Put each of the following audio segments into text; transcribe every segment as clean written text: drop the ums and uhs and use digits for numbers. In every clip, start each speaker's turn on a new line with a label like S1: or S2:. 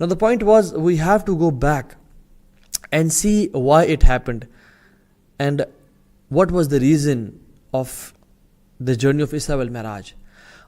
S1: Now the point was we have to go back and see why it happened and what was the reason of the journey of Isra wal Miraj।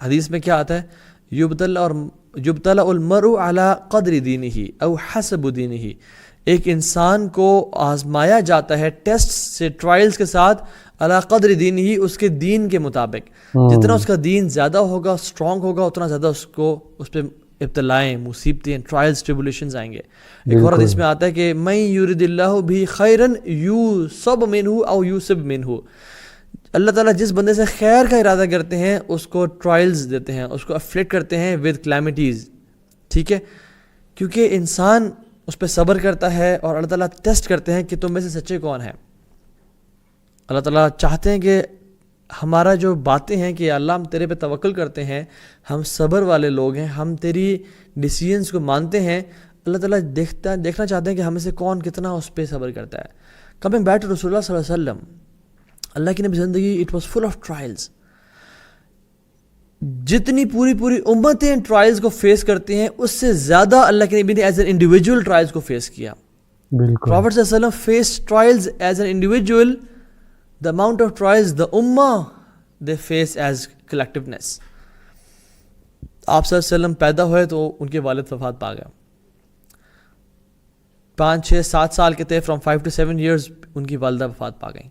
S1: حدیث میں کیا آتا ہے, یبتلا المرء علی قدر دینہ او حسب دینہ, ایک انسان کو آزمایا جاتا ہے ٹیسٹ سے, ٹرائلز کے ساتھ, علی قدر دینہ, اس کے دین کے مطابق. جتنا اس کا دین زیادہ ہوگا, اسٹرانگ ہوگا, اتنا زیادہ اس پہ ابتلائیں, مصیبتیں, ٹرائلز, ٹریبولیشنز آئیں گے. ایک اور حدیث میں آتا ہے کہ من یرد اللہ بھی خیرا یوصب منہ او یوصب منہ, اللہ تعالیٰ جس بندے سے خیر کا ارادہ کرتے ہیں اس کو ٹرائلز دیتے ہیں, اس کو افلیکٹ کرتے ہیں ود کلیمٹیز. ٹھیک ہے, کیونکہ انسان اس پہ صبر کرتا ہے اور اللہ تعالیٰ ٹیسٹ کرتے ہیں کہ تم میں سے سچے کون ہیں. اللہ تعالیٰ چاہتے ہیں کہ ہمارا جو باتیں ہیں کہ اللہ ہم تیرے پہ توکل کرتے ہیں, ہم صبر والے لوگ ہیں, ہم تیری ڈیسیژنس کو مانتے ہیں. اللہ تعالیٰ دیکھنا چاہتے ہیں کہ ہمیں سے کون کتنا اس پہ صبر کرتا ہے. کمنگ بیک ٹو رسول اللہ صلی اللہ علیہ وسلم, اللہ کی نبی زندگی it was full of trials. جتنی پوری امتیں ٹرائلز کو فیس کرتی ہیں, اس سے زیادہ اللہ کے نبی نے ایز این انڈیویجول ٹرائلز کو فیس کیا.
S2: بالکل
S1: پروفیٹ صلی اللہ علیہ وسلم face trials as an individual, the amount of trials the ummah they face as collectiveness. آپ صلی اللہ علیہ وسلم پیدا ہوئے تو ان کے والد وفات پا گئے. 5, 6, 7 سال کے تھے, فرام 5 to 7 years ان کی والدہ وفات پا گئیں.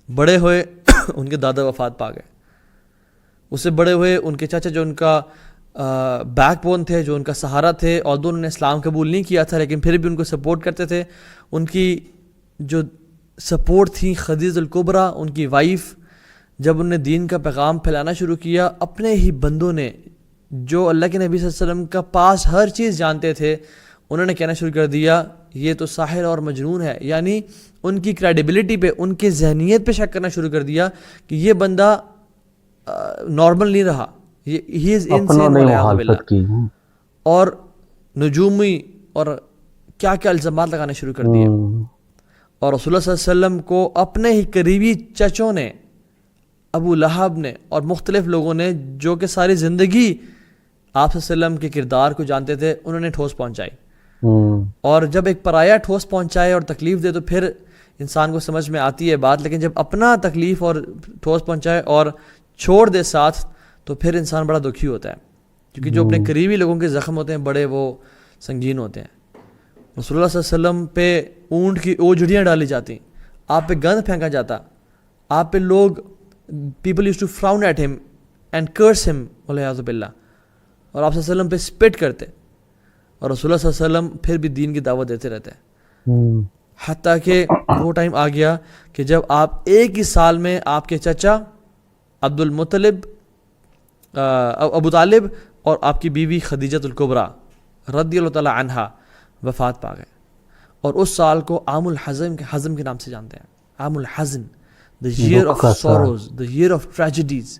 S1: بڑے ہوئے ان کے دادا وفات پا گئے. اس سے بڑے ہوئے ان کے چاچا جو ان کا بیک بون تھے, جو ان کا سہارا تھے, اور انہوں نے اسلام قبول نہیں کیا تھا لیکن پھر بھی ان کو سپورٹ کرتے تھے. ان کی جو سپورٹ تھی خدیجہ الکبریٰ, ان کی وائف, جب انہوں نے دین کا پیغام پھیلانا شروع کیا, اپنے ہی بندوں نے جو اللہ کے نبی صلی اللہ علیہ وسلم کا پاس ہر چیز جانتے تھے, انہوں نے کہنا شروع کر دیا یہ تو ساحر اور مجنون ہے. یعنی ان کی کریڈیبلٹی پہ, ان کی ذہنیت پہ شک کرنا شروع کر دیا کہ یہ بندہ نارمل نہیں رہا, ہی از انسین والعیاذ باللہ. اور نجومی اور کیا کیا الزامات لگانے شروع کر دیے. اور رسول اللہ صلی اللہ علیہ وسلم کو اپنے ہی قریبی چچوں نے, ابو لہب نے اور مختلف لوگوں نے جو کہ ساری زندگی آپ صلی اللہ علیہ وسلم کے کردار کو جانتے تھے, انہوں نے ٹھوس پہنچائی. اور جب ایک پرایا ٹھوس پہنچائے اور تکلیف دے تو پھر انسان کو سمجھ میں آتی ہے بات, لیکن جب اپنا تکلیف اور ٹھوس پہنچائے اور چھوڑ دے ساتھ تو پھر انسان بڑا دکھی ہوتا ہے, کیونکہ جو اپنے قریبی لوگوں کے زخم ہوتے ہیں بڑے وہ سنگین ہوتے ہیں. رسول اللہ صلی اللہ علیہ وسلم پہ اونٹ کی اوجھڑیاں ڈالی جاتی, آپ پہ گند پھینکا جاتا, آپ پہ لوگ people use to Firaun at ہم اینڈ کرس ہم والعیاذ باللہ, اور آپ صلی اللہ علیہ وسلم پہ اسپٹ کرتے, اور رسول اللہ صلی اللہ علیہ وسلم پھر بھی دین کی دعوت دیتے رہتے. حتیٰ کہ وہ ٹائم آ گیا کہ جب آپ ایک ہی سال میں آپ کے چچا عبد المطلب, ابو طالب اور آپ کی بیوی خدیجہ الکبریٰ رضی اللہ تعالی عنہا وفات پا گئے. اور اس سال کو عام الحزن کے نام سے جانتے ہیں. عام الحزن, the year of sorrows, the year of tragedies.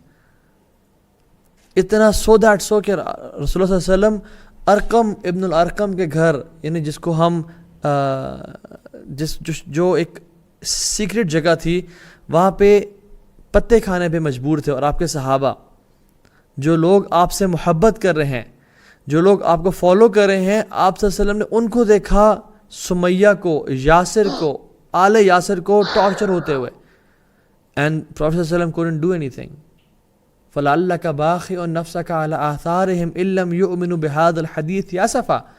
S1: اتنا so کہ رسول اللہ صلی اللہ علیہ وسلم ارقم ابن الارقم کے گھر, یعنی جس کو ہم جو ایک سیکرٹ جگہ تھی, وہاں پہ پتے کھانے پہ مجبور تھے. اور آپ کے صحابہ, جو لوگ آپ سے محبت کر رہے ہیں, جو لوگ آپ کو فالو کر رہے ہیں, آپ صلی اللہ علیہ وسلم نے ان کو دیکھا, سمیہ کو, یاسر کو, آل یاسر کو ٹارچر ہوتے ہوئے. اینڈ پروفیٹ صلی اللہ علیہ وسلم couldn't do anything. فَلَعَلَّكَ بَاخِعٌ نَفْسَكَ عَلَىٰ آثَارِهِمْ إِن لَّمْ يُؤْمِنُوا بِهَٰذَا الْحَدِيثِ آسَفًا.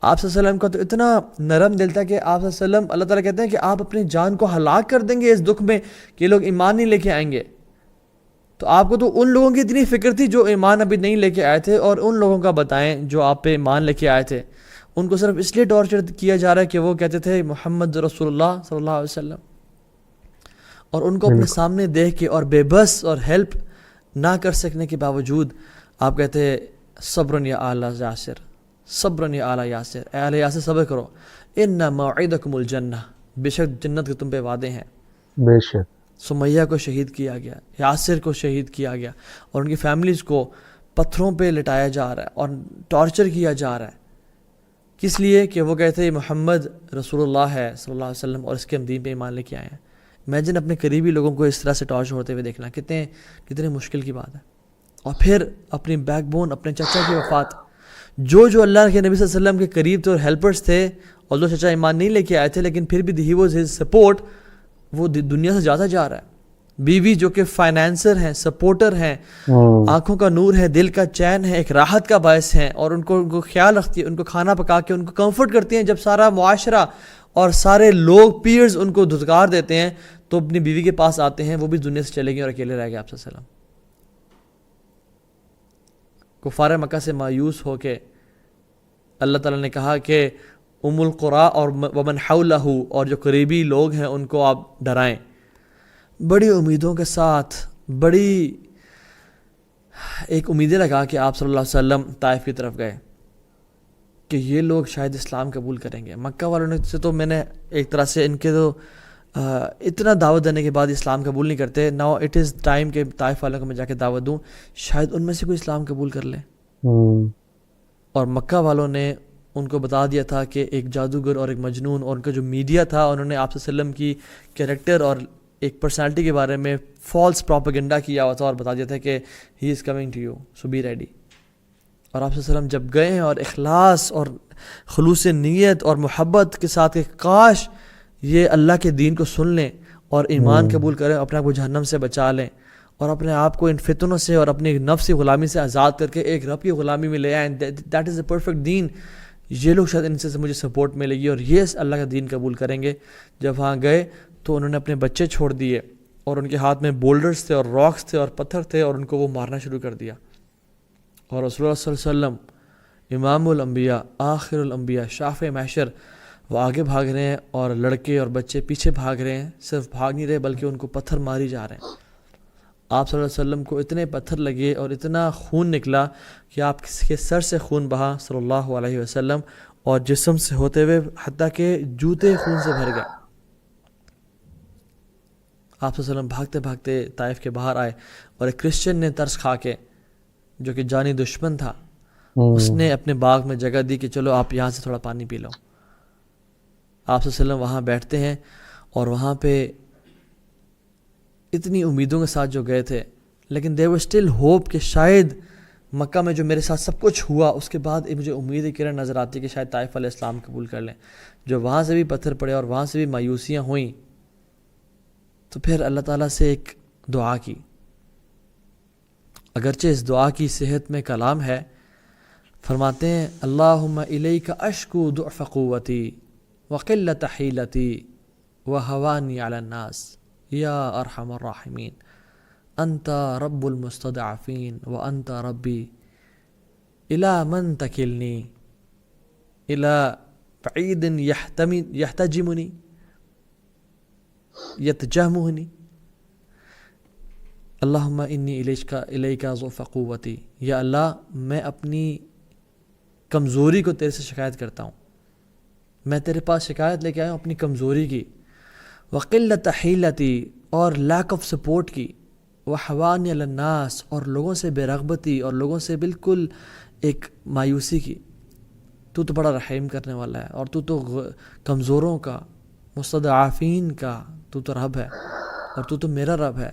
S1: آپ صلی اللہ علیہ وسلم کا تو اتنا نرم دل تھا کہ آپ صلی اللہ علیہ وسلم, اللہ تعالیٰ کہتے ہیں کہ آپ اپنی جان کو ہلاک کر دیں گے اس دکھ میں کہ یہ لوگ ایمان نہیں لے کے آئیں گے. تو آپ کو تو ان لوگوں کی اتنی فکر تھی جو ایمان ابھی نہیں لے کے آئے تھے, اور ان لوگوں کا بتائیں جو آپ پہ ایمان لے کے آئے تھے, ان کو صرف اس لیے ٹارچر کیا جا رہا ہے کہ وہ کہتے تھے محمد رسول اللہ صلی اللہ علیہ وسلم, اور ان کو اپنے سامنے دیکھ کے اور بے بس اور ہیلپ نہ کر سکنے کے باوجود آپ کہتے ہیں صبرن یا آل یاسر, صبرن یا آل یاسر, اے آل یاسر صبر کرو, ان موعدکم الجنہ, بے شک جنت کے تم پہ وعدے ہیں.
S2: بے شک.
S1: سمیہ کو شہید کیا گیا, یاسر کو شہید کیا گیا, اور ان کی فیملیز کو پتھروں پہ لٹایا جا رہا ہے اور ٹارچر کیا جا رہا ہے. کس لیے کہ وہ کہتے ہیں محمد رسول اللہ ہے صلی اللہ علیہ وسلم, اور اس کے ہم دین پہ ایمان لے کے آئے ہیں. امیجن اپنے قریبی لوگوں کو اس طرح سے ٹارچر ہوتے ہوئے دیکھنا کتنے مشکل کی بات ہے. اور پھر اپنی بیک بون, اپنے چچا کی وفات, جو اللہ کے نبی صلی اللہ علیہ وسلم کے قریب تھے اور ہیلپرز تھے, اور جو چچا ایمان نہیں لے کے آئے تھے لیکن پھر بھی ہی واز ہز سپورٹ, وہ دنیا سے جاتا جا رہا ہے. بیوی جو کہ فائنینسر ہیں, سپورٹر ہیں, آنکھوں کا نور ہے, دل کا چین ہے, ایک راحت کا باعث ہیں, اور ان کو خیال رکھتی ہے, ان کو کھانا پکا کے ان کو کمفرٹ کرتی ہیں. جب سارا معاشرہ اور سارے لوگ پیئرز ان کو دھتکار دیتے ہیں تو اپنی بیوی کے پاس آتے ہیں, وہ بھی دنیا سے چلے گئے اور اکیلے رہ گئے آپ صلی اللہ علیہ وسلم. کفار مکہ سے مایوس ہو کے اللہ تعالیٰ نے کہا کہ ام القریٰ اور ومن حولہ, اور جو قریبی لوگ ہیں ان کو آپ ڈرائیں. بڑی امیدوں کے ساتھ, بڑی ایک امیدیں لگا کہ آپ صلی اللہ علیہ وسلم طائف کی طرف گئے کہ یہ لوگ شاید اسلام قبول کریں گے. مکہ والوں نے سے تو میں نے ایک طرح سے ان کے تو اتنا دعوت دینے کے بعد اسلام قبول نہیں کرتے. ناؤ اٹ از ٹائم کہ طائف والوں کو میں جا کے دعوت دوں, شاید ان میں سے کوئی اسلام قبول کر لے. اور مکہ والوں نے ان کو بتا دیا تھا کہ ایک جادوگر اور ایک مجنون, اور ان کا جو میڈیا تھا انہوں نے آپ صلی اللہ علیہ وسلم کی کیریکٹر اور ایک پرسنالٹی کے بارے میں فالس پروپیگنڈا کیا ہوا تھا اور بتا دیا تھا کہ he is coming to you so be ready. اور آپ صلی اللہ علیہ وسلم جب گئے ہیں اور اخلاص اور خلوص نیت اور محبت کے ساتھ کہ کاش یہ اللہ کے دین کو سن لیں اور ایمان قبول کریں, اپنے آپ کو جہنم سے بچا لیں اور اپنے آپ کو ان فتنوں سے اور اپنی نفس کی غلامی سے آزاد کر کے ایک رب کی غلامی میں لے آئیں. دیٹ از اے پرفیکٹ دین. یہ لوگ شاید ان سے مجھے سپورٹ ملے گی اور یہ اللہ کا دین قبول کریں گے. جب وہاں گئے تو انہوں نے اپنے بچے چھوڑ دیے اور ان کے ہاتھ میں بولڈرز تھے اور راکس تھے اور پتھر تھے, اور ان کو وہ مارنا شروع کر دیا. اور رسول اللہ صلی اللہ علیہ وسلم امام الانبیاء, آخر الانبیاء, شافع محشر, وہ آگے بھاگ رہے ہیں اور لڑکے اور بچے پیچھے بھاگ رہے ہیں. صرف بھاگ نہیں رہے بلکہ ان کو پتھر ماری جا رہے ہیں. آپ صلی اللہ علیہ وسلم کو اتنے پتھر لگے اور اتنا خون نکلا کہ آپ کے سر سے خون بہا صلی اللہ علیہ وسلم, اور جسم سے ہوتے ہوئے حتیٰ کہ جوتے خون سے بھر گئے. آپ صلی اللہ علیہ وسلم بھاگتے بھاگتے طائف کے باہر آئے, اور ایک کرسچن نے ترس کھا کے, جو کہ جانی دشمن تھا, اس نے اپنے باغ میں جگہ دی کہ چلو آپ یہاں سے تھوڑا پانی پی لو. آپ صلی اللہ علیہ وسلم وہاں بیٹھتے ہیں, اور وہاں پہ اتنی امیدوں کے ساتھ جو گئے تھے, لیکن دے ور اسٹل ہوپ کہ شاید مکہ میں جو میرے ساتھ سب کچھ ہوا اس کے بعد مجھے امید کی کرن نظر آتی کہ شاید طائف والے اسلام قبول کر لیں. جو وہاں سے بھی پتھر پڑے اور وہاں سے بھی مایوسیاں ہوئیں, تو پھر اللہ تعالیٰ سے ایک دعا کی. اگرچہ اس دعا کی صحت میں کلام ہے, فرماتے ہیں اللہم الیک اشکو ضعف قوتی وقلت حیلتی وہوانی علی الناس یا ارحم الراحمین انت رب المستضعفین وانت ربی الی من تکلنی الی بعید یحتجمنی یتجہمنی اللہم انی الیک ضعف قوتی. یا اللہ میں اپنی کمزوری کو تیرے سے شکایت کرتا ہوں, میں تیرے پاس شکایت لے کے آیا ہوں اپنی کمزوری کی, وقلت حیلتی اور لیک آف سپورٹ کی, وحوانی علی الناس اور لوگوں سے بے رغبتی اور لوگوں سے بالکل ایک مایوسی کی. تو بڑا رحیم کرنے والا ہے, اور تو کمزوروں کا, مستضعفین کا تو رب ہے, اور تو میرا رب ہے.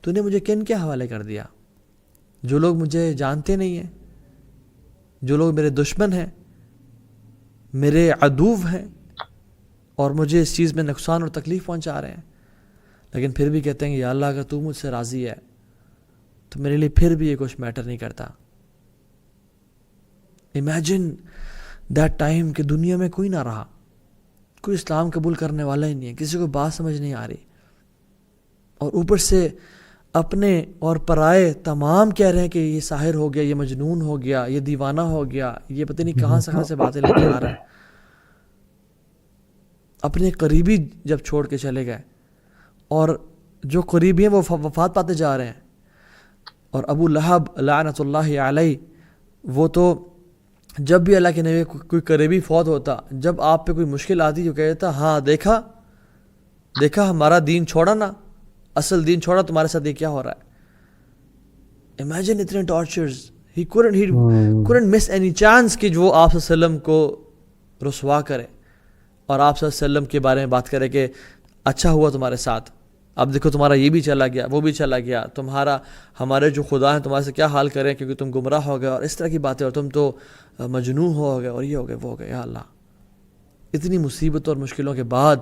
S1: تو نے مجھے کن کے حوالے کر دیا؟ جو لوگ مجھے جانتے نہیں ہیں, جو لوگ میرے دشمن ہیں, میرے عدو ہیں, اور مجھے اس چیز میں نقصان اور تکلیف پہنچا رہے ہیں, لیکن پھر بھی کہتے ہیں کہ یا اللہ اگر تو مجھ سے راضی ہے تو میرے لیے پھر بھی یہ کچھ میٹر نہیں کرتا. امیجن دیٹ ٹائم کہ دنیا میں کوئی نہ رہا, کوئی اسلام قبول کرنے والا ہی نہیں ہے, کسی کو بات سمجھ نہیں آ رہی, اور اوپر سے اپنے اور پرائے تمام کہہ رہے ہیں کہ یہ ساحر ہو گیا, یہ مجنون ہو گیا, یہ دیوانہ ہو گیا, یہ پتہ نہیں کہاں سے باتیں لے کے آ رہا ہے. اپنے قریبی جب چھوڑ کے چلے گئے, اور جو قریبی ہیں وہ وفات پاتے جا رہے ہیں, اور ابو لہب لعنت اللہ علیہ, وہ تو جب بھی اللہ کے نبی کوئی قریبی فوت ہوتا, جب آپ پہ کوئی مشکل آتی تو کہتا ہاں دیکھا ہمارا دین چھوڑا نا, اصل دین چھوڑا, تمہارے ساتھ یہ کیا ہو رہا ہے. امیجن اتنے tortures, he couldn't miss any chance کہ جو آپ صلی اللہ علیہ وسلم کو رسوا کرے اور آپ صلی اللہ علیہ وسلم کے بارے میں بات کرے کہ اچھا ہوا تمہارے ساتھ, اب دیکھو تمہارا یہ بھی چلا گیا, وہ بھی چلا گیا, ہمارے جو خدا ہیں تمہارے سے کیا حال کریں کیونکہ تم گمراہ ہو گئے, اور اس طرح کی باتیں, اور تم تو مجنون ہو گئے, اور یہ ہو گئے وہ ہو گئے. یا اللہ, اتنی مصیبتوں اور مشکلوں کے بعد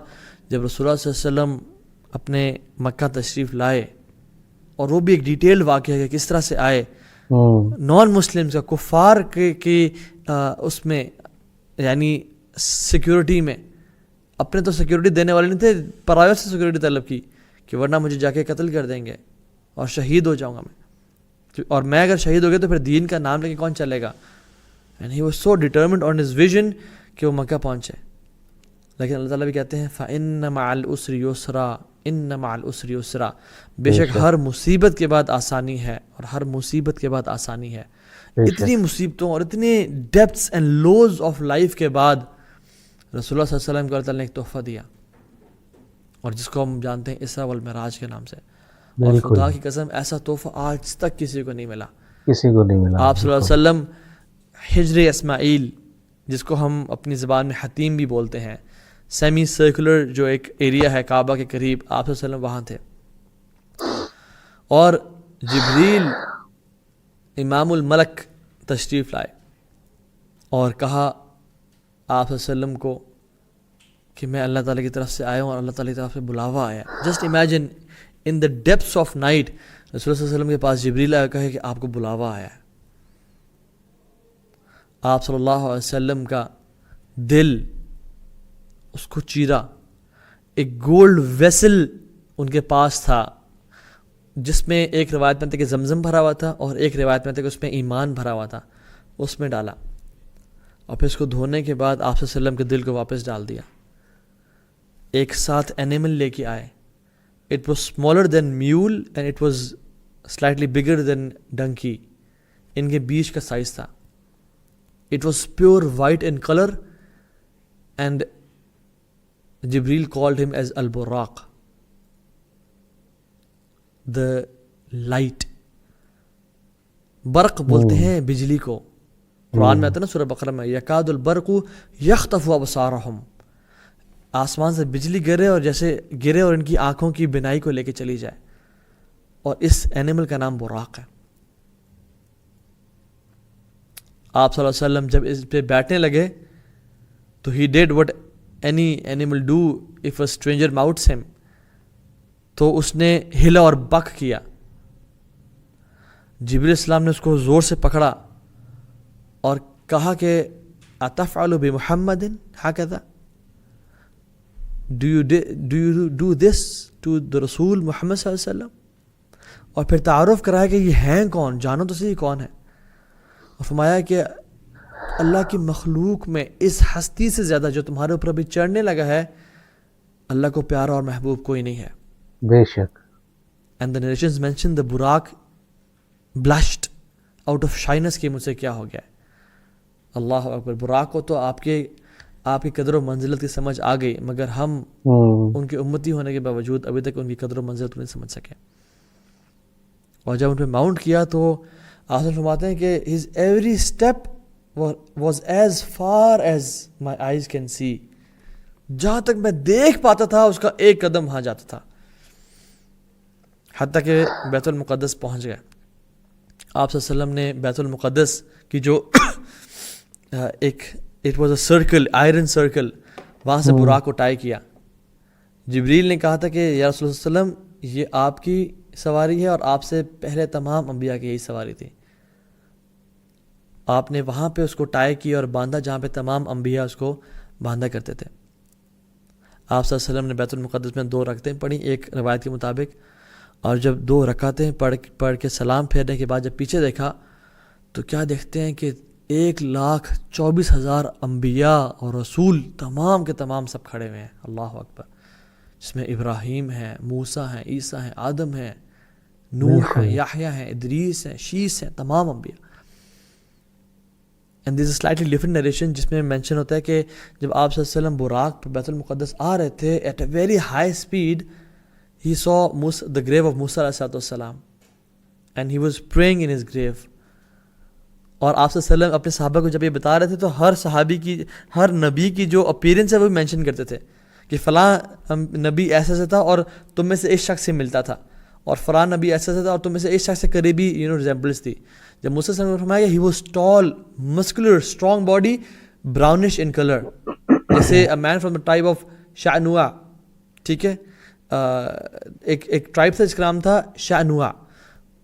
S1: جب رسول اللہ صلی اللہ علیہ وسلم اپنے مکہ تشریف لائے, اور وہ بھی ایک ڈیٹیلڈ واقعہ ہے کہ کس طرح سے آئے نان مسلمس کا، کفار کے اس میں یعنی سیکیورٹی میں. اپنے تو سیکیورٹی دینے والے نہیں تھے، پرایوں سے سیکیورٹی طلب کی کہ ورنہ مجھے جا کے قتل کر دیں گے اور شہید ہو جاؤں گا میں، اور میں اگر شہید ہو گیا تو پھر دین کا نام لے کے کون چلے گا. And he was so determined on his vision کہ وہ مکہ پہنچے. لیکن اللہ تعالیٰ بھی کہتے ہیں فَإِنَّ مَعَ الْعُسْرِ يُسْرًا إِنَّ مَعَ الْعُسْرِ يُسْرًا، بے شک ہر مصیبت کے بعد آسانی ہے، اور ہر مصیبت کے بعد آسانی ہے. اتنی مصیبتوں اور اتنے ڈیپتھس اینڈ لوز آف لائف کے بعد رسول اللہ صلی اللہ علیہ وسلم کو اللہ تعالیٰ نے ایک تحفہ دیا، اور جس کو ہم جانتے ہیں اسراء والمعراج کے نام سے. اور خدا کی قسم ایسا تحفہ آج تک کسی کو نہیں ملا،
S2: کسی کو نہیں ملا.
S1: آپ صلی اللہ علیہ وسلم حجر اسماعیل، جس کو ہم اپنی زبان میں حتیم بھی بولتے ہیں، سیمی سرکولر جو ایک ایریا ہے کعبہ کے قریب، آپ صلی اللہ علیہ وسلم وہاں تھے. اور جبریل امام الملک تشریف لائے اور کہا آپ صلی اللہ علیہ وسلم کو کہ میں اللہ تعالیٰ کی طرف سے آیا ہوں اور اللہ تعالیٰ کی طرف سے بلاوا آیا. Just imagine in the depths of night رسول اللہ صلی اللہ علیہ وسلم کے پاس جبریل آیا، کہے کہ آپ کو بلاوا آیا ہے. آپ صلی اللہ علیہ وسلم کا دل اس کو چیرا. ایک گولڈ ویسل ان کے پاس تھا، جس میں ایک روایت میں تھا کہ زمزم بھرا ہوا تھا، اور ایک روایت میں تھا کہ اس میں ایمان بھرا ہوا تھا. اس میں ڈالا اور پھر اس کو دھونے کے بعد آپ صلی اللہ علیہ وسلم کے دل کو واپس ڈال دیا. ایک ساتھ اینیمل لے کے آئے. It was smaller than mule and it was slightly bigger than donkey. ان کے بیچ کا سائز تھا. It was pure white in colour and جبریل کالڈ ہم ایز البراق، دا لائٹ. برق بولتے ہیں بجلی کو. قرآن میں آتا ہے نا سورہ بقرہ میں، یکاد البرق یخطف ابصارہم، آسمان سے بجلی گرے اور جیسے گرے اور ان کی آنکھوں کی بینائی کو لے کے چلی جائے. اور اس اینیمل کا نام براق ہے. آپ صلی اللہ علیہ وسلم جب اس پہ بیٹھنے لگے تو he did what any animal do if a stranger mounts him, تو اس نے ہلا اور بک کیا. جبریل السلام نے اس کو زور سے پکڑا اور کہا کہ اتفعل بمحمد ہکذا، do you do this to the رسول محمد صلی اللہ علیہ وسلم. اور پھر تعارف کرایا کہ یہ ہیں کون، جانو تو صحیح کون ہے. اور فرمایا کہ اللہ کی مخلوق میں اس ہستی سے زیادہ جو تمہارے اوپر ابھی چڑھنے لگا ہے، اللہ کو پیارا اور محبوب کوئی نہیں ہے.
S2: بے شک.
S1: And the narrations mention the Burak blushed out of shyness کہ مجھ سے کیا ہو گیا ہے. اللہ اکبر. براق کو تو آپ کی قدر و منزلت کی سمجھ آ گئی، مگر ہم ان کے امتی ہونے کے باوجود ابھی تک ان کی قدر و منزلت نہیں سمجھ سکے. اور جب ان پہ ماؤنٹ کیا تو آپ فرماتے ہیں کہ his every step was as far as my eyes can see. جہاں تک میں دیکھ پاتا تھا اس کا ایک قدم وہاں جاتا تھا، حتیٰ کہ بیت المقدس پہنچ گئے. آپ صلی اللہ علیہ وسلم نے بیت المقدس کی جو ایک it was a circle, iron circle, وہاں سے براق کو ٹائی کیا. جبریل نے کہا تھا کہ یا رسول اللہ صلی اللہ علیہ وسلم یہ آپ کی سواری ہے اور آپ سے پہلے تمام انبیاء کی یہی سواری تھی. آپ نے وہاں پہ اس کو ٹائی کیا اور باندھا جہاں پہ تمام انبیاء اس کو باندھا کرتے تھے. آپ صلی اللہ علیہ وسلم نے بیت المقدس میں 2 رکعتیں پڑھی ایک روایت کے مطابق، اور جب 2 رکعتیں پڑھ کے سلام پھیرنے کے بعد جب پیچھے دیکھا تو کیا دیکھتے ہیں کہ 1,24,000 انبیاء اور رسول تمام کے تمام سب کھڑے ہوئے ہیں. اللہ اکبر. جس میں ابراہیم ہیں، موسیٰ ہیں، عیسیٰ ہیں، آدم ہیں، نوح ہیں، یحییٰ ہیں، ادریس ہیں، شیس ہیں، تمام انبیاء. And this is slightly different narration جس میں مینشن ہوتا ہے کہ جب آپ صلی اللہ علیہ وسلم براق پر بیت المقدس آ رہے تھے at a very high speed, he saw the grave of Musa علیہ السلام and he was praying in his grave. اور آپ صلی اللہ علیہ وسلم اپنے صحابہ کو جب یہ بتا رہے تھے تو ہر صحابی کی، ہر نبی کی جو اپیرنس ہے وہ مینشن کرتے تھے کہ فلاں نبی ایسا ایسا تھا اور تم میں سے ایک شخص سے ملتا تھا، اور فلاں نبی ایسا ایسا تھا اور تم میں سے ایک شخص سے قریبی ریزمبلنس تھی. جب موسیٰ صلی اللہ علیہ وسلم نے فرمایا he was tall, muscular, strong body, brownish in color, جیسے a man from the tribe of شعنوع. ٹھیک ہے، ایک ٹرائب تھا جس کا نام تھا شعنوع.